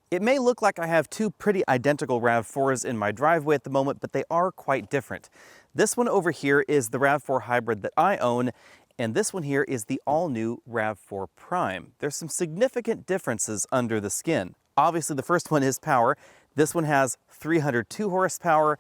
It may look like I have two pretty identical RAV4s in my driveway at the moment, but they are quite different. This one over here is the RAV4 hybrid that I own, and this one here is the all-new RAV4 Prime. There's some significant differences under the skin. Obviously, the first one is power. This one has 302 horsepower.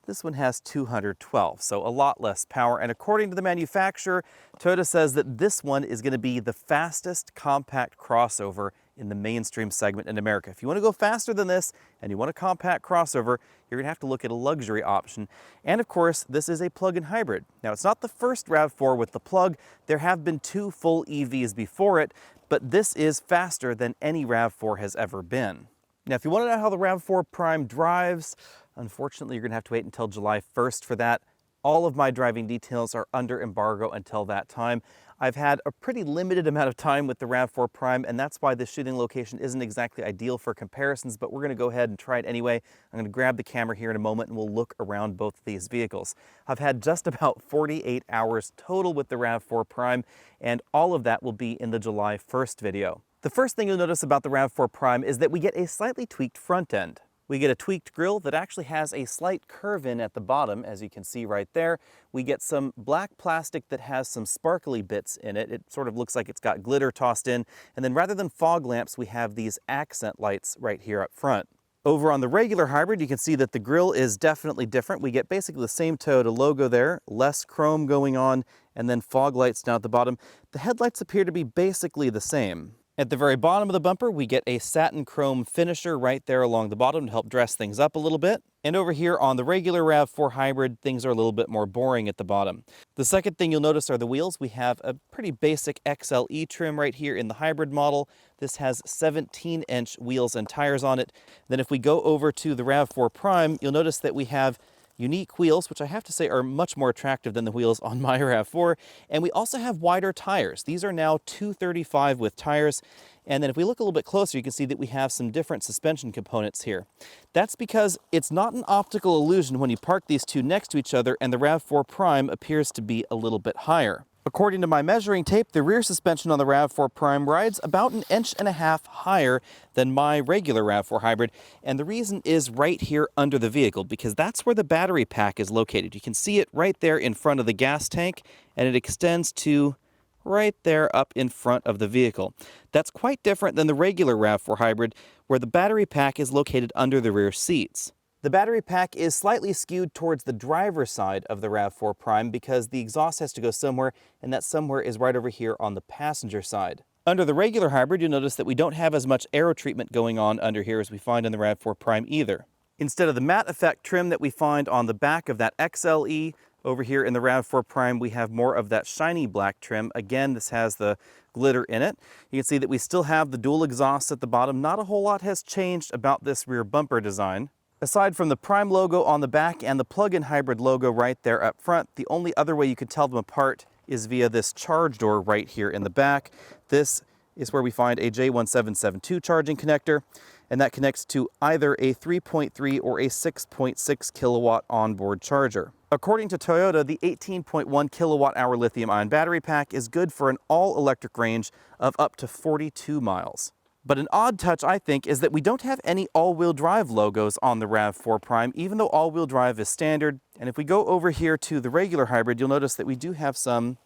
This one has 212, so a lot less power. And according to the manufacturer, Toyota says that this one is going to be the fastest compact crossover in the mainstream segment in America. If you want to go faster than this and you want a compact crossover, you're going to have to look at a luxury option. And of course, this is a plug-in hybrid. Now, it's not the first RAV4 with the plug. There have been two full EVs before it, but this is faster than any RAV4 has ever been. Now, if you want to know how the RAV4 Prime drives, unfortunately, you're going to have to wait until July 1st for that. All of my driving details are under embargo until that time. I've had a pretty limited amount of time with the RAV4 Prime, and that's why this shooting location isn't exactly ideal for comparisons, but we're going to go ahead and try it anyway. I'm going to grab the camera here in a moment and we'll look around both of these vehicles. I've had just about 48 hours total with the RAV4 Prime, and all of that will be in the July 1st video. The first thing you'll notice about the RAV4 Prime is that we get a slightly tweaked front end. We get a tweaked grille that actually has a slight curve in at the bottom, as you can see right there. We get some black plastic that has some sparkly bits in it. It sort of looks like it's got glitter tossed in. And then rather than fog lamps, we have these accent lights right here up front. Over on the regular hybrid, you can see that the grille is definitely different. We get basically the same Toyota logo there, less chrome going on, and then fog lights down at the bottom. The headlights appear to be basically the same. At the very bottom of the bumper, we get a satin chrome finisher right there along the bottom to help dress things up a little bit. And over here on the regular RAV4 hybrid, things are a little bit more boring at the bottom. The second thing you'll notice are the wheels. We have a pretty basic XLE trim right here in the hybrid model. This has 17-inch wheels and tires on it. Then if we go over to the RAV4 Prime, you'll notice that we have unique wheels, which I have to say are much more attractive than the wheels on my RAV4. And we also have wider tires. These are now 235 with tires. And then if we look a little bit closer, you can see that we have some different suspension components here. That's because it's not an optical illusion when you park these two next to each other and the RAV4 Prime appears to be a little bit higher. According to my measuring tape, the rear suspension on the RAV4 Prime rides about 1.5 inches higher than my regular RAV4 hybrid, and the reason is right here under the vehicle, because that's where the battery pack is located. You can see it right there in front of the gas tank, and it extends to right there up in front of the vehicle. That's quite different than the regular RAV4 hybrid, where the battery pack is located under the rear seats. The battery pack is slightly skewed towards the driver's side of the RAV4 Prime because the exhaust has to go somewhere, and that somewhere is right over here on the passenger side. Under the regular hybrid, you'll notice that we don't have as much aero treatment going on under here as we find in the RAV4 Prime either. Instead of the matte effect trim that we find on the back of that XLE, over here in the RAV4 Prime, we have more of that shiny black trim. Again, this has the glitter in it. You can see that we still have the dual exhausts at the bottom. Not a whole lot has changed about this rear bumper design. Aside from the Prime logo on the back and the plug-in hybrid logo right there up front, the only other way you could tell them apart is via this charge door right here in the back. This is where we find a J1772 charging connector, and that connects to either a 3.3 or a 6.6 kilowatt onboard charger. According to Toyota, the 18.1 kilowatt-hour lithium-ion battery pack is good for an all-electric range of up to 42 miles. But an odd touch, I think, is that we don't have any all-wheel drive logos on the RAV4 Prime, even though all-wheel drive is standard. And if we go over here to the regular hybrid, you'll notice that we do have some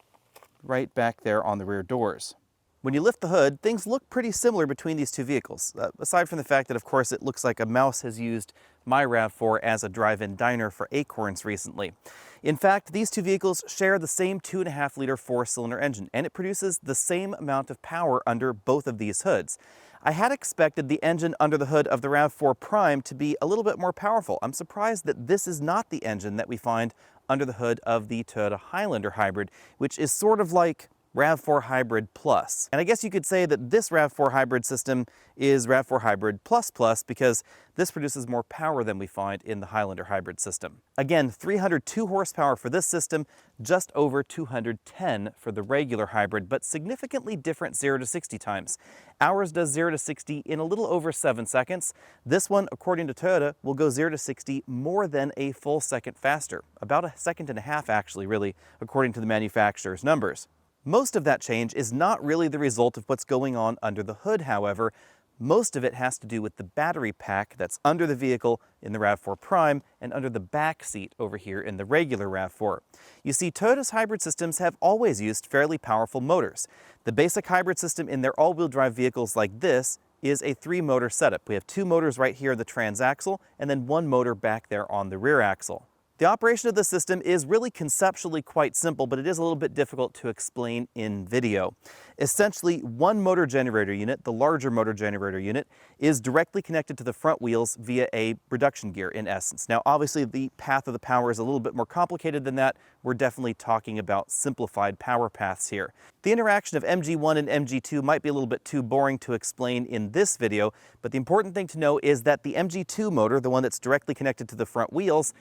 right back there on the rear doors. When you lift the hood, things look pretty similar between these two vehicles, aside from the fact that, of course, it looks like a mouse has used my RAV4 as a drive-in diner for acorns recently. In fact, these two vehicles share the same 2.5-liter four-cylinder engine, and it produces the same amount of power under both of these hoods. I had expected the engine under the hood of the RAV4 Prime to be a little bit more powerful. I'm surprised that this is not the engine that we find under the hood of the Toyota Highlander hybrid, which is sort of like RAV4 Hybrid Plus. And I guess you could say that this RAV4 hybrid system is RAV4 Hybrid Plus Plus because this produces more power than we find in the Highlander hybrid system. Again, 302 horsepower for this system, just over 210 for the regular hybrid, but significantly different 0 to 60 times. Ours does 0 to 60 in a little over 7 seconds. This one, according to Toyota, will go 0 to 60 more than a full second faster. About 1.5 seconds actually, really, according to the manufacturer's numbers. Most of that change is not really the result of what's going on under the hood, however. Most of it has to do with the battery pack that's under the vehicle in the RAV4 Prime and under the back seat over here in the regular RAV4. You see, Toyota's hybrid systems have always used fairly powerful motors. The basic hybrid system in their all-wheel drive vehicles like this is a 3-motor setup. We have 2 motors right here in the transaxle and then 1 motor back there on the rear axle. The operation of the system is really conceptually quite simple, but it is a little bit difficult to explain in video. Essentially, one motor generator unit, the larger motor generator unit, is directly connected to the front wheels via a reduction gear in essence. Now, obviously, the path of the power is a little bit more complicated than that. We're definitely talking about simplified power paths here. The interaction of MG1 and MG2 might be a little bit too boring to explain in this video, but the important thing to know is that the MG2 motor, the one that's directly connected to the front wheels,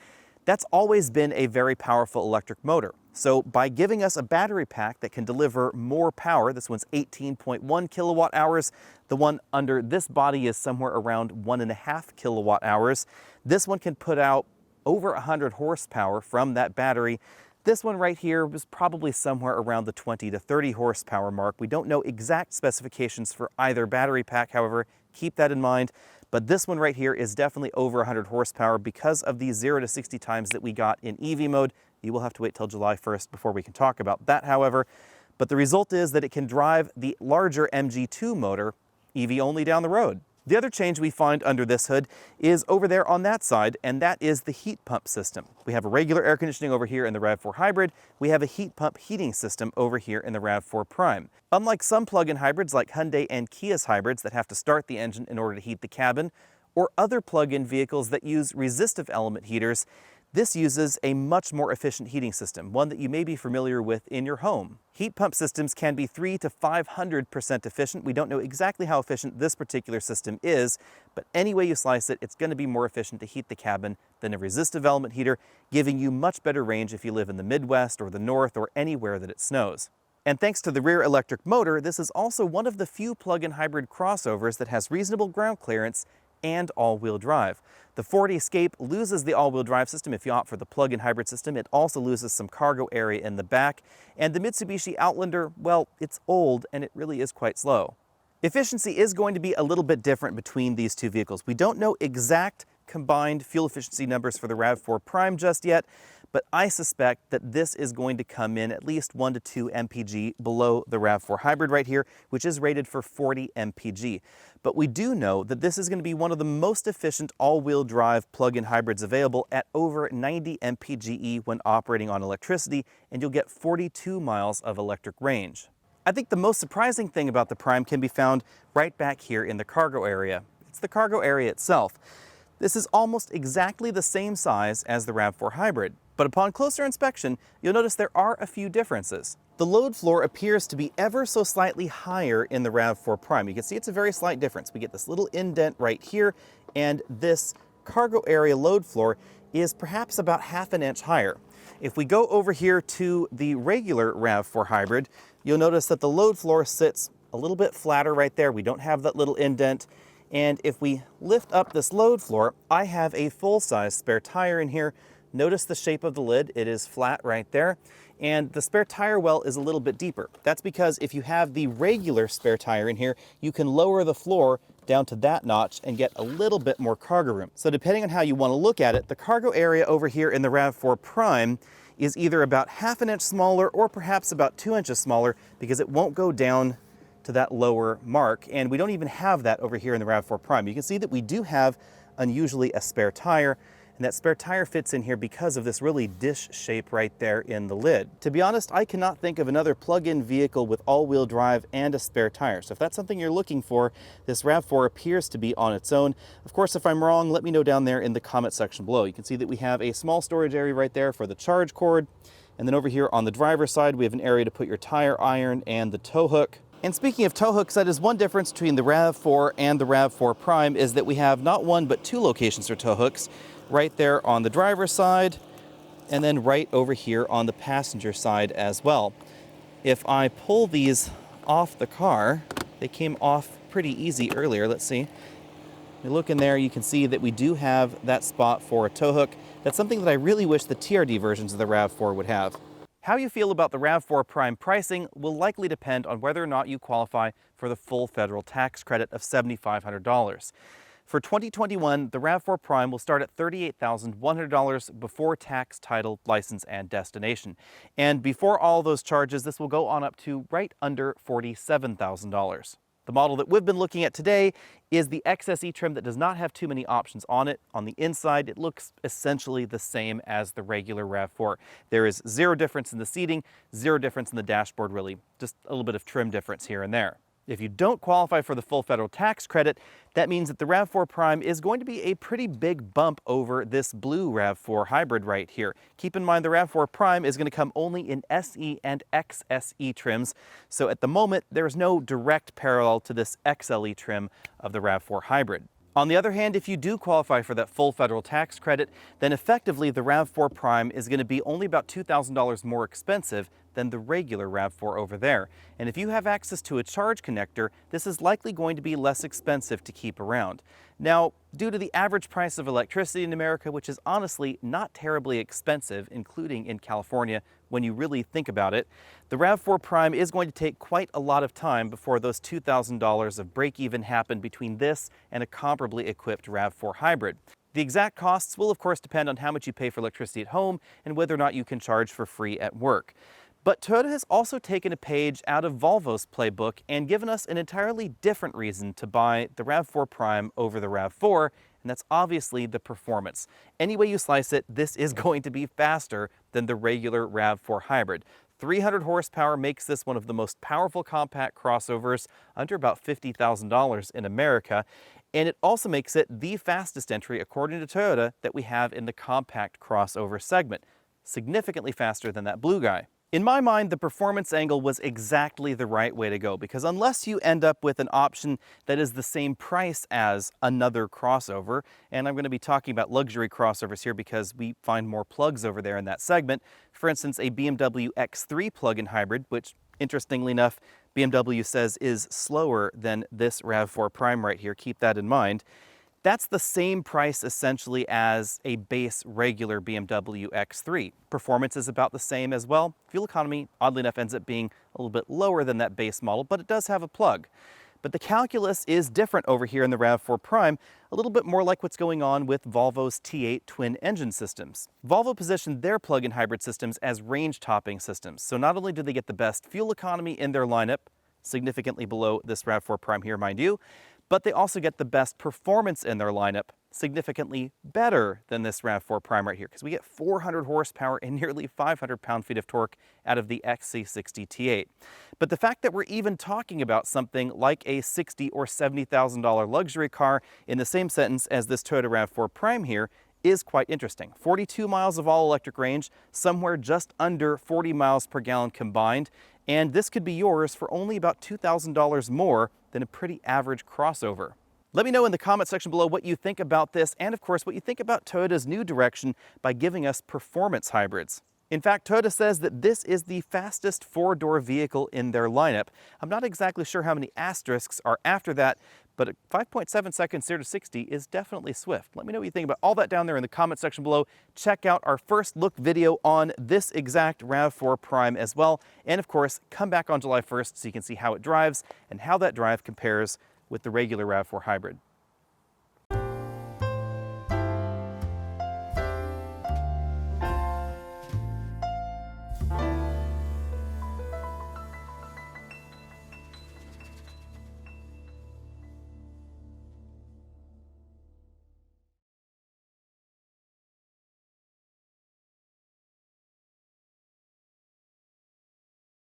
that's always been a very powerful electric motor. So by giving us a battery pack that can deliver more power, this one's 18.1 kilowatt hours, the one under this body is somewhere around 1.5 kilowatt hours. This one can put out over 100 horsepower from that battery. This one right here was probably somewhere around the 20 to 30 horsepower mark. We don't know exact specifications for either battery pack, however, keep that in mind. But this one right here is definitely over 100 horsepower because of the 0 to 60 times that we got in EV mode. You will have to wait till July 1st before we can talk about that, however. But the result is that it can drive the larger MG2 motor EV only down the road. The other change we find under this hood is over there on that side, and that is the heat pump system. We have a regular air conditioning over here in the RAV4 Hybrid. We have a heat pump heating system over here in the RAV4 Prime. Unlike some plug-in hybrids like Hyundai and Kia's hybrids that have to start the engine in order to heat the cabin, or other plug-in vehicles that use resistive element heaters, this uses a much more efficient heating system, one that you may be familiar with in your home. Heat pump systems can be 300 to 500% efficient. We don't know exactly how efficient this particular system is, but any way you slice it, it's going to be more efficient to heat the cabin than a resistive element heater, giving you much better range if you live in the Midwest or the North or anywhere that it snows. And thanks to the rear electric motor, this is also one of the few plug-in hybrid crossovers that has reasonable ground clearance and all-wheel drive. The Ford Escape loses the all-wheel drive system if you opt for the plug-in hybrid system. It also loses some cargo area in the back. And the Mitsubishi Outlander, well, it's old and it really is quite slow. Efficiency is going to be a little bit different between these two vehicles. We don't know exact combined fuel efficiency numbers for the RAV4 Prime just yet, but I suspect that this is going to come in at least 1 to 2 mpg below the RAV4 Hybrid right here, which is rated for 40 mpg. But we do know that this is going to be one of the most efficient all-wheel drive plug-in hybrids available at over 90 mpge when operating on electricity, and you'll get 42 miles of electric range. I think the most surprising thing about the Prime can be found right back here in the cargo area. It's the cargo area itself. This is almost exactly the same size as the RAV4 Hybrid, but upon closer inspection, you'll notice there are a few differences. The load floor appears to be ever so slightly higher in the RAV4 Prime. You can see it's a very slight difference. We get this little indent right here, and this cargo area load floor is perhaps about ½ an inch higher. If we go over here to the regular RAV4 Hybrid, you'll notice that the load floor sits a little bit flatter right there. We don't have that little indent. And if we lift up this load floor, I have a full-size spare tire in here. Notice the shape of the lid, it is flat right there. And the spare tire well is a little bit deeper. That's because if you have the regular spare tire in here, you can lower the floor down to that notch and get a little bit more cargo room. So depending on how you want to look at it, the cargo area over here in the RAV4 Prime is either about ½ an inch smaller or perhaps about 2 inches smaller because it won't go down to that lower mark, and we don't even have that over here in the RAV4 Prime. You can see that we do have unusually a spare tire, and that spare tire fits in here because of this really dish shape right there in the lid. To be honest, I cannot think of another plug-in vehicle with all-wheel drive and a spare tire. So if that's something you're looking for, this RAV4 appears to be on its own. Of course, if I'm wrong, let me know down there in the comment section below. You can see that we have a small storage area right there for the charge cord, and then over here on the driver's side, we have an area to put your tire iron and the tow hook. And speaking of tow hooks, that is one difference between the RAV4 and the RAV4 Prime is that we have not one but 2 locations for tow hooks, right there on the driver's side and then right over here on the passenger side as well. If I pull these off the car, they came off pretty easy earlier. Let's see. You look in there, you can see that we do have that spot for a tow hook. That's something that I really wish the TRD versions of the RAV4 would have. How you feel about the RAV4 Prime pricing will likely depend on whether or not you qualify for the full federal tax credit of $7,500. For 2021, the RAV4 Prime will start at $38,100 before tax, title, license, and destination. And before all those charges, this will go on up to right under $47,000. The model that we've been looking at today is the XSE trim that does not have too many options on it. On the inside, it looks essentially the same as the regular RAV4. There is zero difference in the seating, zero difference in the dashboard really, just a little bit of trim difference here and there. If you don't qualify for the full federal tax credit, that means that the RAV4 Prime is going to be a pretty big bump over this blue RAV4 hybrid right here. Keep in mind the RAV4 Prime is going to come only in SE and XSE trims, so at the moment there's no direct parallel to this XLE trim of the RAV4 hybrid. On the other hand, if you do qualify for that full federal tax credit, then effectively the RAV4 Prime is going to be only about $2,000 more expensive than the regular RAV4 over there. And if you have access to a charge connector, this is likely going to be less expensive to keep around. Now, due to the average price of electricity in America, which is honestly not terribly expensive, including in California, when you really think about it, the RAV4 Prime is going to take quite a lot of time before those $2,000 of break-even happen between this and a comparably equipped RAV4 hybrid. The exact costs will of course depend on how much you pay for electricity at home and whether or not you can charge for free at work. But Toyota has also taken a page out of Volvo's playbook and given us an entirely different reason to buy the RAV4 Prime over the RAV4, and that's obviously the performance. Any way you slice it, this is going to be faster than the regular RAV4 hybrid. 300 horsepower makes this one of the most powerful compact crossovers under about $50,000 in America, and it also makes it the fastest entry, according to Toyota, that we have in the compact crossover segment, significantly faster than that blue guy. In my mind, the performance angle was exactly the right way to go, because unless you end up with an option that is the same price as another crossover, and I'm going to be talking about luxury crossovers here because we find more plugs over there in that segment. For instance, a BMW X3 plug-in hybrid, which interestingly enough, BMW says is slower than this RAV4 Prime right here. Keep that in mind. That's the same price essentially as a base regular BMW X3. Performance is about the same as well. Fuel economy, oddly enough, ends up being a little bit lower than that base model, but it does have a plug. But the calculus is different over here in the RAV4 Prime, a little bit more like what's going on with Volvo's T8 twin engine systems. Volvo positioned their plug-in hybrid systems as range-topping systems. So not only do they get the best fuel economy in their lineup, significantly below this RAV4 Prime here, mind you, but they also get the best performance in their lineup, significantly better than this RAV4 Prime right here, because we get 400 horsepower and nearly 500 pound-feet of torque out of the XC60 T8. But the fact that we're even talking about something like a $60,000 or $70,000 luxury car in the same sentence as this Toyota RAV4 Prime here is quite interesting. 42 miles of all-electric range, somewhere just under 40 miles per gallon combined, and this could be yours for only about $2,000 more than a pretty average crossover. Let me know in the comment section below what you think about this, and of course what you think about Toyota's new direction by giving us performance hybrids. In fact, Toyota says that this is the fastest four-door vehicle in their lineup. I'm not exactly sure how many asterisks are after that, but at 5.7 seconds 0 to 60 is definitely swift. Let me know what you think about all that down there in the comment section below. Check out our first look video on this exact RAV4 Prime as well. And of course, come back on July 1st so you can see how it drives and how that drive compares with the regular RAV4 hybrid.